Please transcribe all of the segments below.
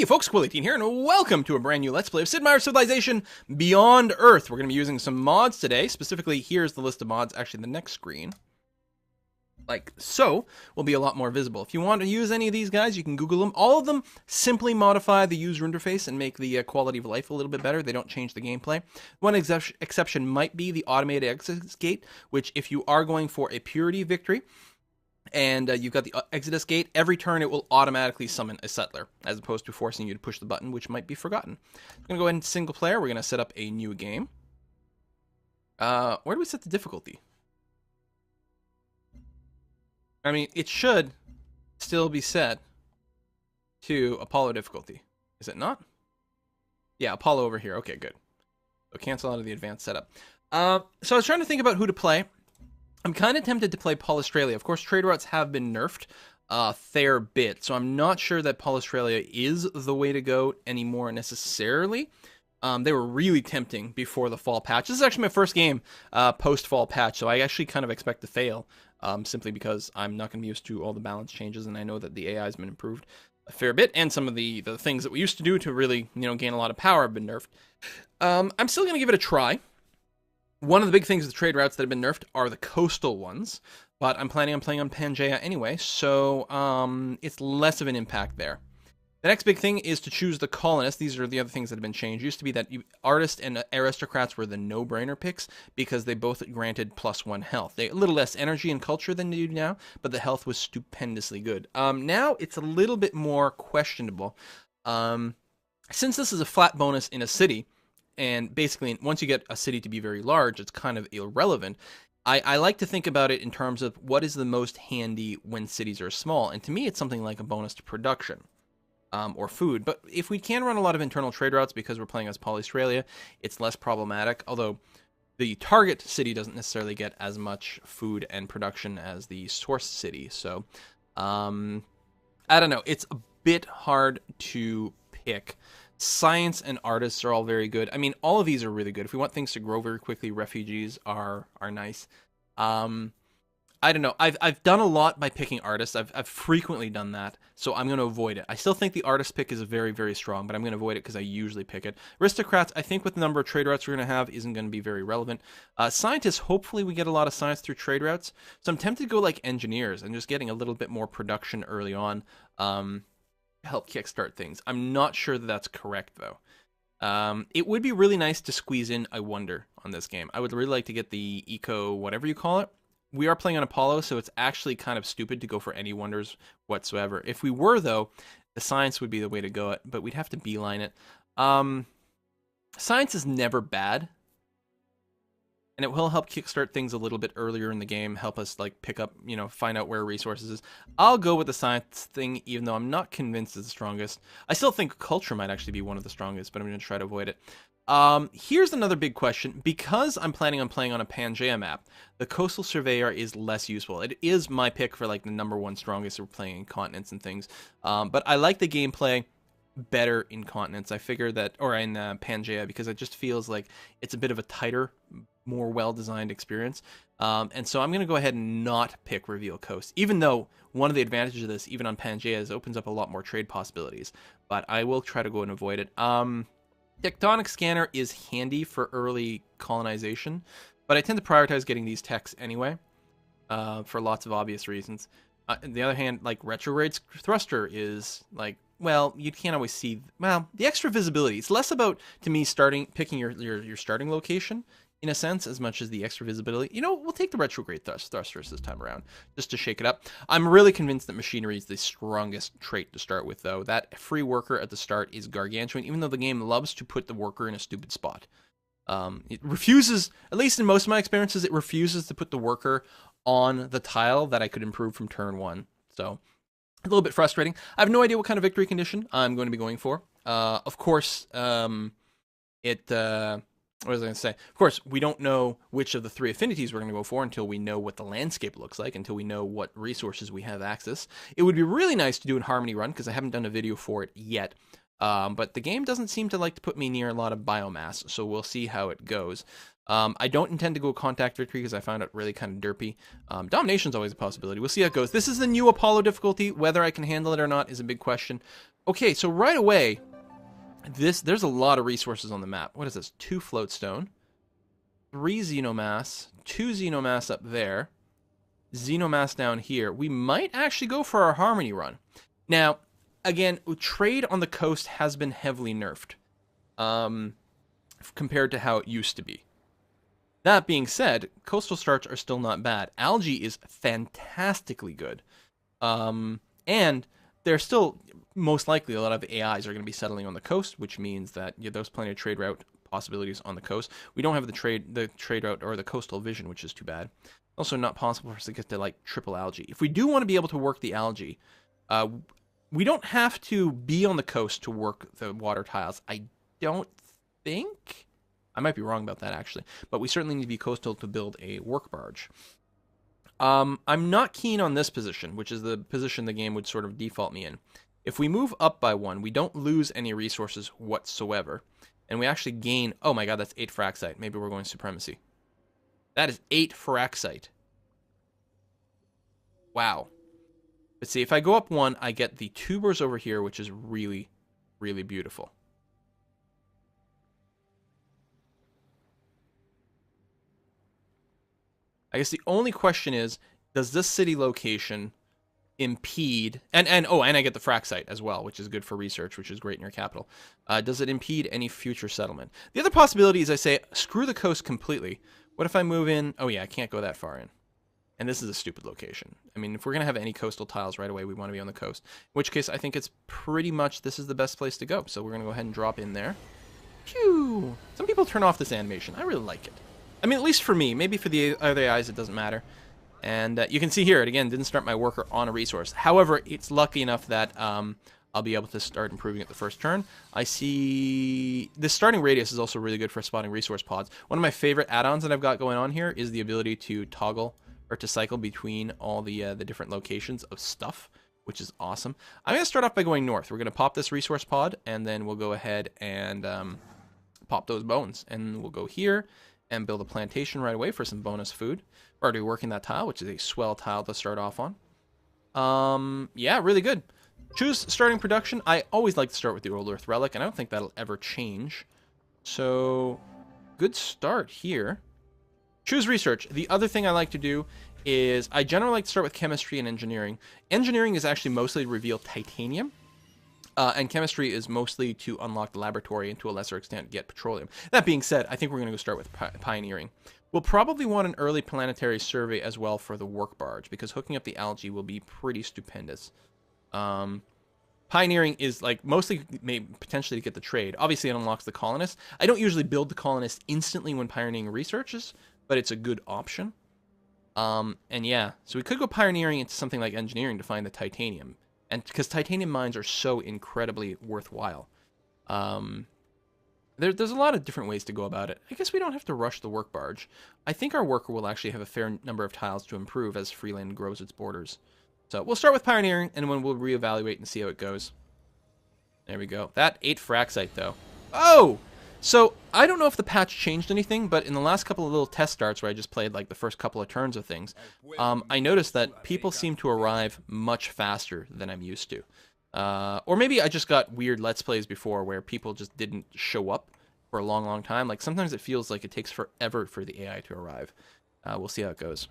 Hey folks, Quilly18 here, and welcome to a brand new Let's Play of Sid Meier's Civilization Beyond Earth. We're going to be using some mods today. Specifically, here's the list of mods, actually the next screen. Like so, will be a lot more visible. If you want to use any of these guys, you can Google them. All of them simply modify the user interface and make the quality of life a little bit better. They don't change the gameplay. One exception might be the automated exit gate, which if you are going for a purity victory, and you've got the Exodus gate, every turn it will automatically summon a settler, as opposed to forcing you to push the button, which might be forgotten. I'm going to go ahead and single player. We're going to set up a new game. Where do we set the difficulty? I mean, it should still be set to Apollo difficulty. Is it not? Yeah, Apollo over here. Okay, good. So cancel out of the advanced setup. So I was trying to think about who to play. I'm kind of tempted to play Paul Australia. Of course, trade routes have been nerfed a fair bit, so I'm not sure that Paul Australia is the way to go anymore necessarily. They were really tempting before the fall patch. This is actually my first game post-fall patch, so I actually kind of expect to fail, simply because I'm not going to be used to all the balance changes, and I know that the AI has been improved a fair bit, and some of the things that we used to do to really, gain a lot of power have been nerfed. I'm still going to give it a try. One of the big things with the trade routes that have been nerfed are the coastal ones, but I'm planning on playing on Pangaea anyway, so it's less of an impact there. The next big thing is to choose the colonists. These are the other things that have been changed. It used to be that artists and aristocrats were the no-brainer picks because they both granted +1 health. They a little less energy and culture than they do now, but the health was stupendously good. Now it's a little bit more questionable. Since this is a flat bonus in a city, and basically, once you get a city to be very large, it's kind of irrelevant. I like to think about it in terms of what is the most handy when cities are small. And to me, it's something like a bonus to production or food. But if we can run a lot of internal trade routes because we're playing as Paul Australia, it's less problematic. Although the target city doesn't necessarily get as much food and production as the source city. So, I don't know. It's a bit hard to pick. Science and artists are all very good. I mean, all of these are really good. If we want things to grow very quickly, refugees are nice. I don't know. I've done a lot by picking artists. I've frequently done that, so I'm going to avoid it. I still think the artist pick is very, very strong, but I'm going to avoid it because I usually pick it. Aristocrats, I think with the number of trade routes we're going to have, isn't going to be very relevant. Scientists, hopefully we get a lot of science through trade routes. So I'm tempted to go like engineers and just getting a little bit more production early on. Help kickstart things. I'm not sure that that's correct though. It would be really nice to squeeze in a wonder on this game. I would really like to get the eco whatever you call it. We are playing on Apollo, so it's actually kind of stupid to go for any wonders whatsoever. If we were though, the science would be the way to go, but we'd have to beeline it. Science is never bad. And it will help kickstart things a little bit earlier in the game, help us like pick up, find out where resources is. I'll go with the science thing, even though I'm not convinced it's the strongest. I still think culture might actually be one of the strongest, but I'm going to try to avoid it. Here's another big question. Because I'm planning on playing on a Pangaea map, the Coastal Surveyor is less useful. It is my pick for like the #1 strongest if we're playing in continents and things. But I like the gameplay better in continents. I figure that, or in Pangaea, because it just feels like it's a bit of a tighter, more well-designed experience. And so I'm going to go ahead and not pick Reveal Coast, even though one of the advantages of this, even on Pangaea, is it opens up a lot more trade possibilities. But I will try to go and avoid it. Tectonic Scanner is handy for early colonization, but I tend to prioritize getting these techs anyway, for lots of obvious reasons. On the other hand, like Retrograde Thruster is like, well, you can't always see, well, the extra visibility. It's less about, to me, picking your starting location, in a sense, as much as the extra visibility. We'll take the Retrograde Thrusters this time around, just to shake it up. I'm really convinced that Machinery is the strongest trait to start with, though. That free worker at the start is gargantuan, even though the game loves to put the worker in a stupid spot. It refuses, at least in most of my experiences, it refuses to put the worker on the tile that I could improve from turn 1. So, a little bit frustrating. I have no idea what kind of victory condition I'm going to be going for. Of course, what was I going to say? Of course, we don't know which of the 3 affinities we're going to go for until we know what the landscape looks like, until we know what resources we have access. It would be really nice to do a Harmony run, because I haven't done a video for it yet. But the game doesn't seem to like to put me near a lot of biomass, so we'll see how it goes. I don't intend to go Contact Victory because I found it really kind of derpy. Domination's always a possibility. We'll see how it goes. This is the new Apollo difficulty. Whether I can handle it or not is a big question. Okay, so right away, there's a lot of resources on the map. What is this? 2 floatstone, 3 xenomass, 2 xenomass up there, xenomass down here. We might actually go for our harmony run. Now, again, trade on the coast has been heavily nerfed compared to how it used to be. That being said, coastal starts are still not bad. Algae is fantastically good. And there's still, most likely, a lot of AIs are going to be settling on the coast, which means that there's plenty of trade route possibilities on the coast. We don't have the trade route or the coastal vision, which is too bad. Also not possible for us to get to, like, triple algae. If we do want to be able to work the algae, we don't have to be on the coast to work the water tiles. I don't think. I might be wrong about that, actually. But we certainly need to be coastal to build a work barge. I'm not keen on this position, which is the position the game would sort of default me in. If we move up by 1, we don't lose any resources whatsoever. And we actually gain... Oh my god, that's 8 Fraxite. Maybe we're going Supremacy. That is 8 Fraxite. Wow. Let's see, if I go up 1, I get the tubers over here, which is really, really beautiful. I guess the only question is, does this city location impede... And I get the Fraxite as well, which is good for research, which is great in your capital. Does it impede any future settlement? The other possibility is I say, screw the coast completely. What if I move in... Oh yeah, I can't go that far in. And this is a stupid location. I mean, if we're going to have any coastal tiles right away, we want to be on the coast. In which case, I think it's pretty much this is the best place to go. So we're going to go ahead and drop in there. Phew! Some people turn off this animation. I really like it. I mean, at least for me. Maybe for the other guys, it doesn't matter. And you can see here, it again didn't start my worker on a resource. However, it's lucky enough that I'll be able to start improving it the first turn. I see... This starting radius is also really good for spotting resource pods. One of my favorite add-ons that I've got going on here is the ability to toggle or to cycle between all the different locations of stuff, which is awesome. I'm going to start off by going north. We're going to pop this resource pod, and then we'll go ahead and pop those bones. And we'll go here and build a plantation right away for some bonus food. We're already working that tile, which is a swell tile to start off on. Yeah, really good. Choose starting production. I always like to start with the Old Earth Relic, and I don't think that'll ever change. So, good start here. Choose research. The other thing I like to do is I generally like to start with chemistry and engineering. Engineering is actually mostly to reveal titanium. And chemistry is mostly to unlock the laboratory and to a lesser extent get petroleum. That being said, I think we're going to go start with pioneering. We'll probably want an early planetary survey as well for the work barge, because hooking up the algae will be pretty stupendous. Pioneering is like mostly potentially to get the trade. Obviously, it unlocks the colonists. I don't usually build the colonists instantly when pioneering researches, but it's a good option. And yeah, so we could go pioneering into something like engineering to find the titanium. And because titanium mines are so incredibly worthwhile. There's a lot of different ways to go about it. I guess we don't have to rush the work barge. I think our worker will actually have a fair number of tiles to improve as Freeland grows its borders. So we'll start with pioneering, and then we'll reevaluate and see how it goes. There we go. That 8 Fraxite, though. Oh! So, I don't know if the patch changed anything, but in the last couple of little test starts where I just played like the first couple of turns of things, I noticed that people seem to arrive much faster than I'm used to. Or maybe I just got weird Let's Plays before where people just didn't show up for a long, long time. Like, sometimes it feels like it takes forever for the AI to arrive. We'll see how it goes.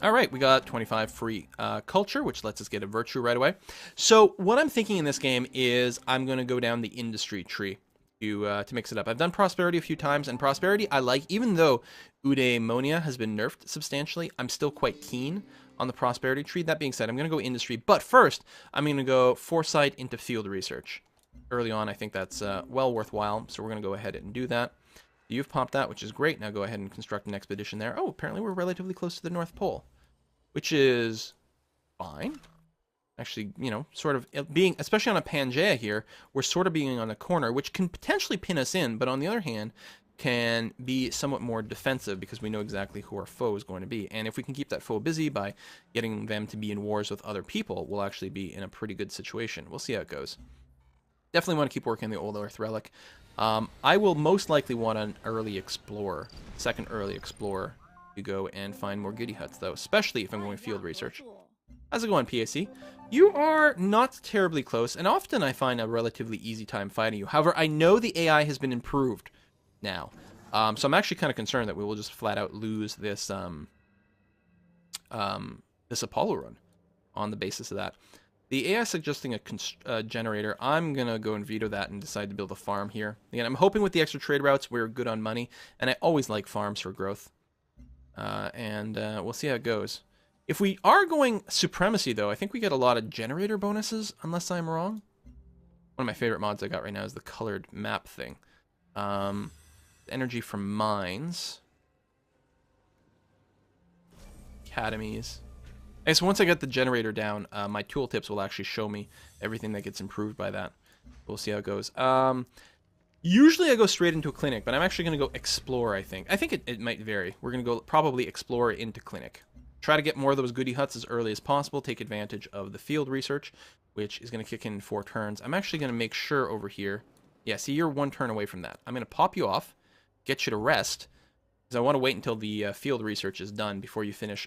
Alright, we got 25 free culture, which lets us get a virtue right away. So, what I'm thinking in this game is I'm going to go down the industry tree to mix it up. I've done prosperity a few times, and prosperity I like, even though eudaimonia has been nerfed substantially, I'm still quite keen on the prosperity tree. That being said, I'm going to go industry, but first, I'm going to go foresight into field research. Early on, I think that's well worthwhile, so we're going to go ahead and do that. You've popped that, which is great. Now go ahead and construct an expedition there. Oh, apparently we're relatively close to the North Pole, which is fine. Actually, you know, sort of being, especially on a Pangea here, we're sort of being on a corner, which can potentially pin us in, but on the other hand, can be somewhat more defensive because we know exactly who our foe is going to be. And if we can keep that foe busy by getting them to be in wars with other people, we'll actually be in a pretty good situation. We'll see how it goes. Definitely want to keep working on the Old Earth Relic. I will most likely want an early explorer, second early explorer, to go and find more goody huts, though, especially if I'm going field research. How's it going, PAC? You are not terribly close, and often I find a relatively easy time fighting you. However, I know the AI has been improved now. So I'm actually kind of concerned that we will just flat out lose this this Apollo run on the basis of that. The AI suggesting a generator. I'm going to go and veto that and decide to build a farm here. Again, I'm hoping with the extra trade routes we're good on money, and I always like farms for growth. We'll see how it goes. If we are going supremacy, though, I think we get a lot of generator bonuses, unless I'm wrong. One of my favorite mods I got right now is the colored map thing. Energy from mines. Academies. Okay, so once I get the generator down, my tooltips will actually show me everything that gets improved by that. We'll see how it goes. Usually I go straight into a clinic, but I'm actually going to go explore, I think. I think it might vary. We're going to go probably explore into clinic. Try to get more of those goody huts as early as possible. Take advantage of the field research, which is going to kick in 4 turns. I'm actually going to make sure over here. Yeah, see, you're 1 turn away from that. I'm going to pop you off, get you to rest, because I want to wait until the field research is done before you finish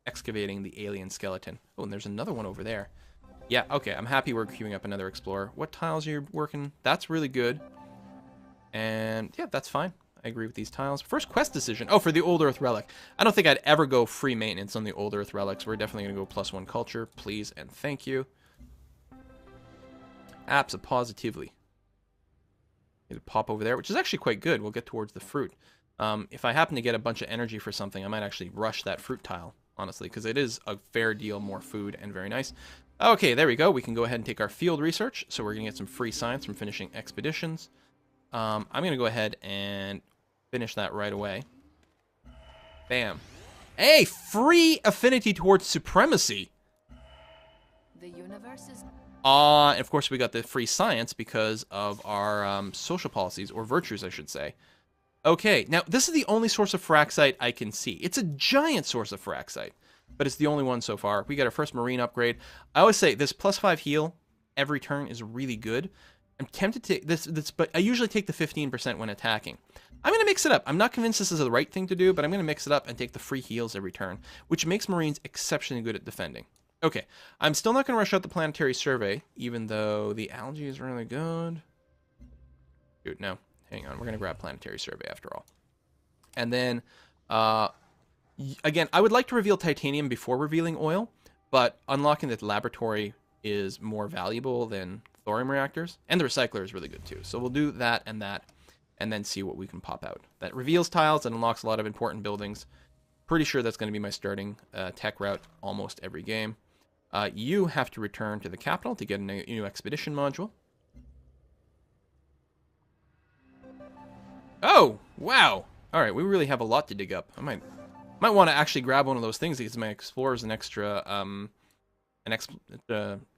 excavating the alien skeleton. Oh, and there's another one over there. Yeah, okay, I'm happy we're queuing up another explorer. What tiles are you working? That's really good. And yeah, that's fine. I agree with these tiles. First quest decision. Oh, for the Old Earth Relic. I don't think I'd ever go free maintenance on the Old Earth Relics. We're definitely going to go +1 culture. Please and thank you. Apps-a-positively. It'll pop over there, which is actually quite good. We'll get towards the fruit. If I happen to get a bunch of energy for something, I might actually rush that fruit tile, honestly, because it is a fair deal more food and very nice. Okay, there we go. We can go ahead and take our field research. So we're going to get some free science from finishing expeditions. I'm going to go ahead and finish that right away. Bam. Hey, free affinity towards supremacy. The universe is... And of course we got the free science because of our social policies, or virtues, I should say. Okay, now this is the only source of Fraxite I can see. It's a giant source of Fraxite, but it's the only one so far. We got our first marine upgrade. I always say this +5 heal every turn is really good. I'm tempted to take this, but I usually take the 15% when attacking. I'm going to mix it up. I'm not convinced this is the right thing to do, but I'm going to mix it up and take the free heals every turn, which makes Marines exceptionally good at defending. Okay, I'm still not going to rush out the planetary survey, even though the algae is really good. Dude, no. Hang on. We're going to grab planetary survey after all. And then, again, I would like to reveal titanium before revealing oil, but unlocking the laboratory is more valuable than thorium reactors, and the recycler is really good too. So we'll do that, and then see what we can pop out. That reveals tiles and unlocks a lot of important buildings. Pretty sure that's going to be my starting tech route almost every game. You have to return to the capital to get a new expedition module. Oh, wow. All right, we really have a lot to dig up. I might want to actually grab one of those things because my explorer's an extra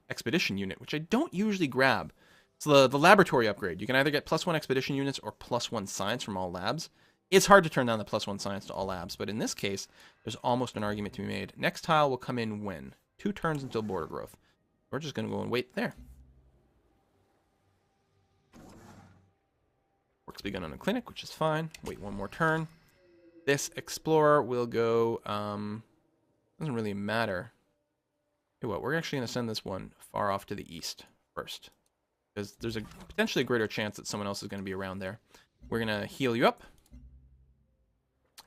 expedition unit, which I don't usually grab. So the laboratory upgrade. You can either get +1 expedition units or +1 science from all labs. It's hard to turn down the +1 science to all labs, but in this case, there's almost an argument to be made. Next tile will come in when? 2 turns until border growth. We're just going to go and wait there. Work's begun on a clinic, which is fine. Wait 1 more turn. This explorer will go, doesn't really matter. Hey, what? We're actually going to send this one far off to the east first, because there's a potentially greater chance that someone else is going to be around there. We're going to heal you up.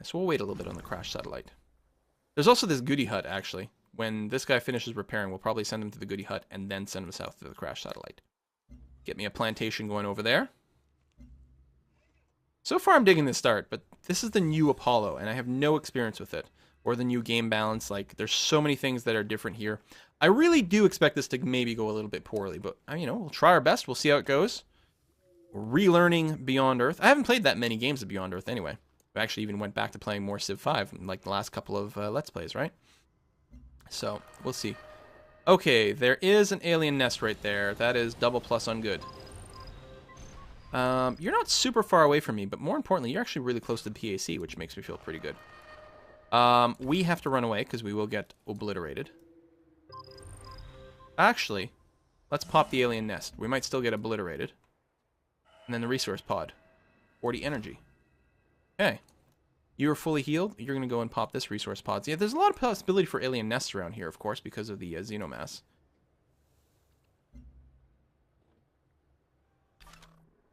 So we'll wait a little bit on the crash satellite. There's also this goody hut, actually. When this guy finishes repairing, we'll probably send him to the goody hut and then send him south to the crash satellite. Get me a plantation going over there. So far I'm digging this start, but this is the new Apollo, and I have no experience with it. Or the new game balance. Like, there's so many things that are different here. I really do expect this to maybe go a little bit poorly, but, you know, we'll try our best. We'll see how it goes. We're relearning Beyond Earth. I haven't played that many games of Beyond Earth anyway. I actually even went back to playing more Civ 5 in, like, the last couple of Let's Plays, right? So, we'll see. Okay, there is an alien nest right there. That is double plus on good. You're not super far away from me, but more importantly, you're actually really close to the PAC, which makes me feel pretty good. We have to run away because we will get obliterated. Actually, let's pop the alien nest. We might still get obliterated. And then the resource pod. 40 energy. Okay. You're fully healed. You're going to go and pop this resource pod. Yeah, there's a lot of possibility for alien nests around here, of course, because of the xenomass.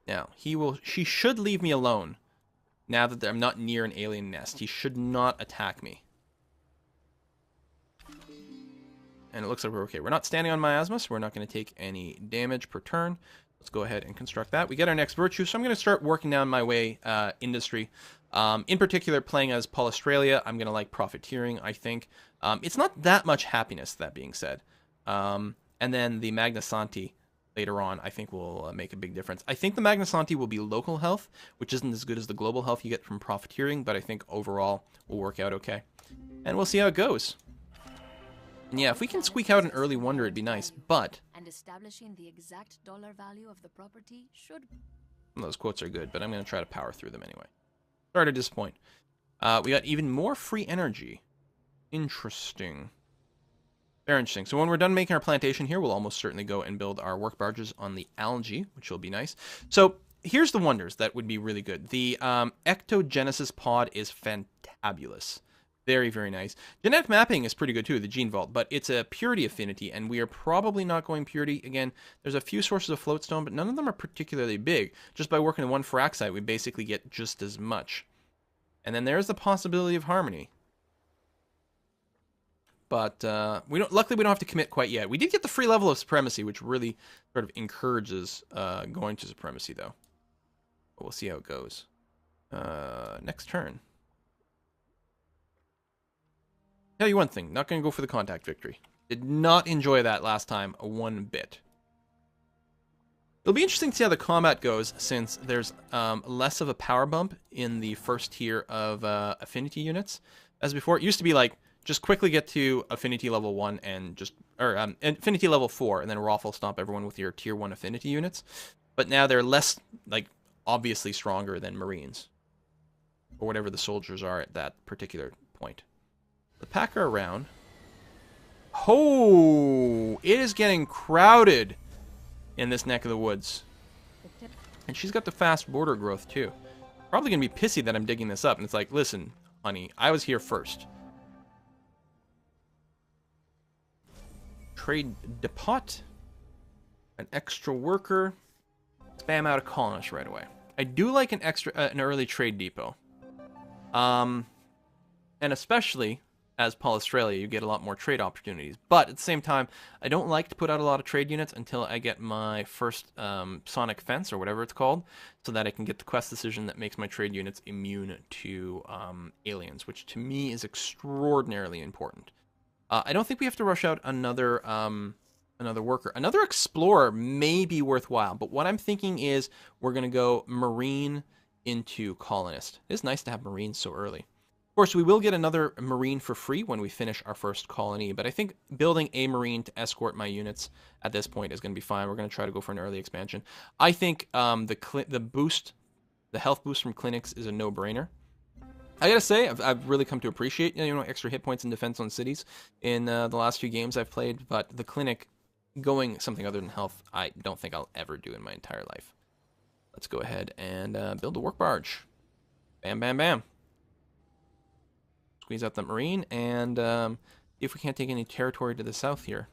Now, she should leave me alone. Now that I'm not near an alien nest, he should not attack me. And it looks like we're okay. We're not standing on miasma, so we're not going to take any damage per turn. Let's go ahead and construct that. We get our next virtue, so I'm going to start working down my way industry. In particular, playing as Paul Australia, I'm going to like profiteering, I think. It's not that much happiness, that being said. And then the Magna Santi later on, I think will make a big difference. I think the Magna Santi will be local health, which isn't as good as the global health you get from profiteering, but I think overall will work out okay. And we'll see how it goes. And yeah, if we can squeak out an early wonder, it'd be nice, but... And establishing the exact dollar value of the property should... Those quotes are good, but I'm going to try to power through them anyway. Sorry to disappoint. We got even more free energy. Interesting. Very interesting. So when we're done making our plantation here, we'll almost certainly go and build our work barges on the algae, which will be nice. So here's the wonders that would be really good. The ectogenesis pod is fantabulous. Very, very nice. Genetic mapping is pretty good too, the gene vault, but it's a purity affinity, and we are probably not going purity. Again, there's a few sources of floatstone, but none of them are particularly big. Just by working in one Firaxite, we basically get just as much. And then there's the possibility of harmony. But luckily we don't have to commit quite yet. We did get the free level of supremacy, which really sort of encourages going to supremacy, though. But we'll see how it goes. Next turn. Tell you one thing, not going to go for the contact victory. Did not enjoy that last time one bit. It'll be interesting to see how the combat goes, since there's less of a power bump in the first tier of affinity units. As before, it used to be like, just quickly get to affinity level 1 and just, or affinity level 4, and then raffle stomp everyone with your tier 1 affinity units. But now they're less, like, obviously stronger than Marines. Or whatever the soldiers are at that particular point. The pack are around. Oh, it is getting crowded in this neck of the woods. And she's got the fast border growth too. Probably gonna be pissy that I'm digging this up. And it's like, listen, honey, I was here first. Trade depot. An extra worker. Spam out a colonist right away. I do like an early trade depot. And especially as Paul Australia, you get a lot more trade opportunities. But at the same time, I don't like to put out a lot of trade units until I get my first sonic fence, or whatever it's called, so that I can get the quest decision that makes my trade units immune to aliens, which to me is extraordinarily important. I don't think we have to rush out another worker. Another explorer may be worthwhile, but what I'm thinking is we're going to go Marine into Colonist. It's nice to have Marines so early. Of course, we will get another Marine for free when we finish our first colony, but I think building a Marine to escort my units at this point is going to be fine. We're going to try to go for an early expansion. I think the health boost from clinics is a no-brainer. I gotta say, I've really come to appreciate extra hit points and defense on cities in the last few games I've played, but the clinic going something other than health, I don't think I'll ever do in my entire life. Let's go ahead and build a work barge. Bam, bam, bam. Squeeze out the Marine, and if we can't take any territory to the south here.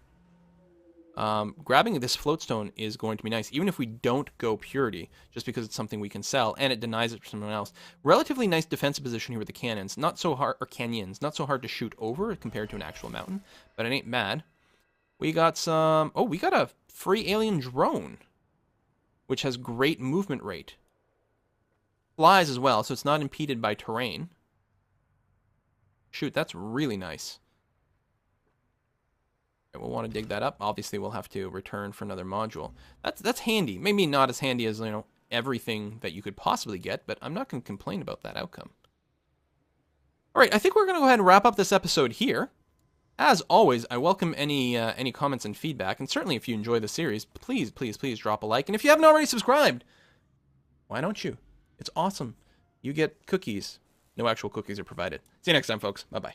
Grabbing this floatstone is going to be nice, even if we don't go purity, just because it's something we can sell, and it denies it for someone else. Relatively nice defensive position here with the cannons. Not so hard, or canyons, not so hard to shoot over compared to an actual mountain, but it ain't bad. We got some, oh, we got a free alien drone, which has great movement rate. Flies as well, so it's not impeded by terrain. Shoot, that's really nice. Okay, we'll want to dig that up. Obviously, we'll have to return for another module. That's handy. Maybe not as handy as, everything that you could possibly get, but I'm not going to complain about that outcome. All right, I think we're going to go ahead and wrap up this episode here. As always, I welcome any comments and feedback, and certainly if you enjoy the series, please, please, please drop a like. And if you haven't already subscribed, why don't you? It's awesome. You get cookies. No actual cookies are provided. See you next time, folks. Bye-bye.